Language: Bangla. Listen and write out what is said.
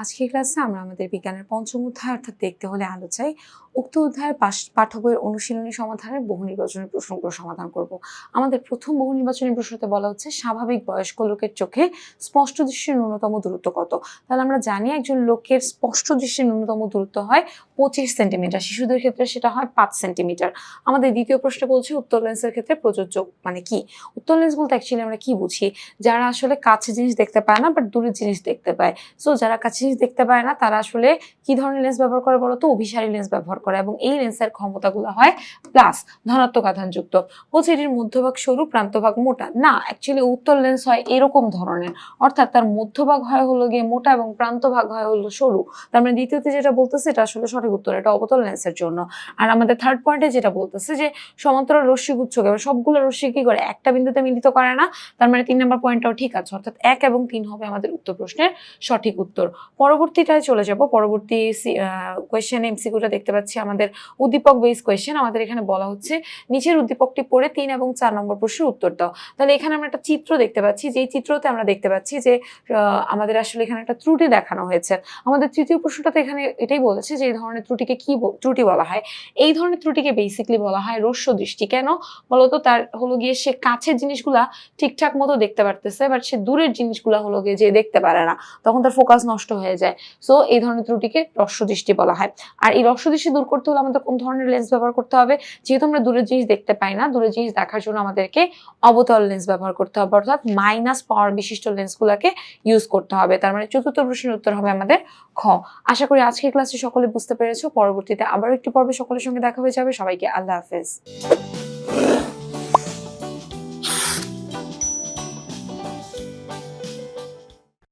আজকের ক্লাসে আমরা আমাদের বিজ্ঞানের পঞ্চম অধ্যায় অর্থাৎ দেখতে হলে আলো চাই উক্ত অধ্যায়ের পাঠ্য বইয়ের অনুশীলনী সমাধানের বহু নির্বাচনী প্রশ্নগুলো সমাধান করব। আমাদের প্রথম বহু নির্বাচনী প্রশ্নতে বলা হচ্ছে স্বাভাবিক বয়স্ক লোকের চোখে স্পষ্ট দৃষ্টির ন্যূনতম দূরত্ব কত। তাহলে আমরা জানি একজন লোকের স্পষ্ট দৃষ্টির ন্যূনতম দূরত্ব হয় 25 সেন্টিমিটার, শিশুদের ক্ষেত্রে সেটা হয় 5 সেন্টিমিটার। আমাদের দ্বিতীয় প্রশ্নে বলছে উত্তর লেন্সের ক্ষেত্রে প্রযোজ্য মানে কি। উত্তর লেন্স বলতে অ্যাকচুয়ালি আমরা কি বুঝি, যারা আসলে কাছে জিনিস দেখতে পায় না বাট দূরের জিনিস দেখতে পায়। সো যারা কাছে জিনিস দেখতে পায় না তারা আসলে কি ধরনের লেন্স ব্যবহার করে বলতো, অভিসারী লেন্স ব্যবহার করে, এবং এই লেন্সের ক্ষমতাগুলো হয় প্লাস ধনাত্মক আধানযুক্ত। বলছে এটির মধ্যভাগ সরু প্রান্তভাগ মোটা। না, অ্যাকচুয়ালি উত্তর লেন্স হয় এরকম ধরনের, অর্থাৎ তার মধ্যভাগ হয় হলো গিয়ে মোটা এবং প্রান্তভাগ হয় হলো সরু। তার মানে দ্বিতীয়তে যেটা বলতেছে এটা আসলে সঠিক উত্তর, এটা অবতল লেন্সের জন্য। আর আমাদের থার্ড পয়েন্টে যেটা বলতেছে যে সমান্তরাল রশ্মিগুচ্ছকে সবগুলো রশ্মি কি করে একটা বিন্দুতে মিলিত করে না, তার মানে 3 নম্বর পয়েন্টটাও ঠিক আছে, অর্থাৎ 1 এবং 3 হবে আমাদের উত্তর প্রশ্নের সঠিক উত্তর। পরবর্তীটায় চলে যাব। পরবর্তী কোয়েশ্চেন এমসিকিউটা দেখতে পাচ্ছি আমাদের উদ্দীপক বেস কোয়েশ্চেন। আমাদের এখানে বলা হচ্ছে নিচের উদ্দীপকটি পড়ে 3 এবং 4 নম্বর প্রশ্নের উত্তর দাও। তাহলে এখানে আমরা একটা চিত্র দেখতে পাচ্ছি, যেই চিত্রতে আমরা দেখতে পাচ্ছি যে আমাদের আসলে এখানে একটা ত্রুটি দেখানো হয়েছে। আমাদের তৃতীয় প্রশ্নটাতে এখানে এটাই বলেছে যে এই ধরনের ত্রুটিকে কি ত্রুটি বলা হয়। এই ধরনের ত্রুটিকে বেসিক্যালি বলা হয় রস্য দৃষ্টি। কেন বলতো, তার হলো গিয়ে সে কাছের জিনিসগুলা ঠিকঠাক মতো দেখতে পারতেছে বাট সে দূরের জিনিসগুলা হলো গিয়ে যে দেখতে পারে না, তখন তার ফোকাস নষ্ট হয়ে যায়। সো এই ধরনের ত্রুটিকে রস্য দৃষ্টি বলা হয়। আর এই রস্য দৃষ্টি দূর করতে হলে আমাদের কোন ধরনের লেন্স ব্যবহার করতে হবে, যেহেতু আমরা দূরের জিনিস দেখতে পাই না, দূরের জিনিস দেখার জন্য আমাদেরকে অবতল লেন্স ব্যবহার করতে হবে, অর্থাৎ মাইনাস পাওয়ার বিশিষ্ট লেন্সগুলোকে ইউজ করতে হবে। তার মানে চতুর্থ প্রশ্নের উত্তর হবে আমাদের খ। আশা করি আজকের ক্লাসে সকলে বুঝতে পেরেছো। পরবর্তীতে আবার একটি পর্বে সকলের সঙ্গে দেখা হয়ে যাবে। সবাইকে আল্লাহ হাফেজ।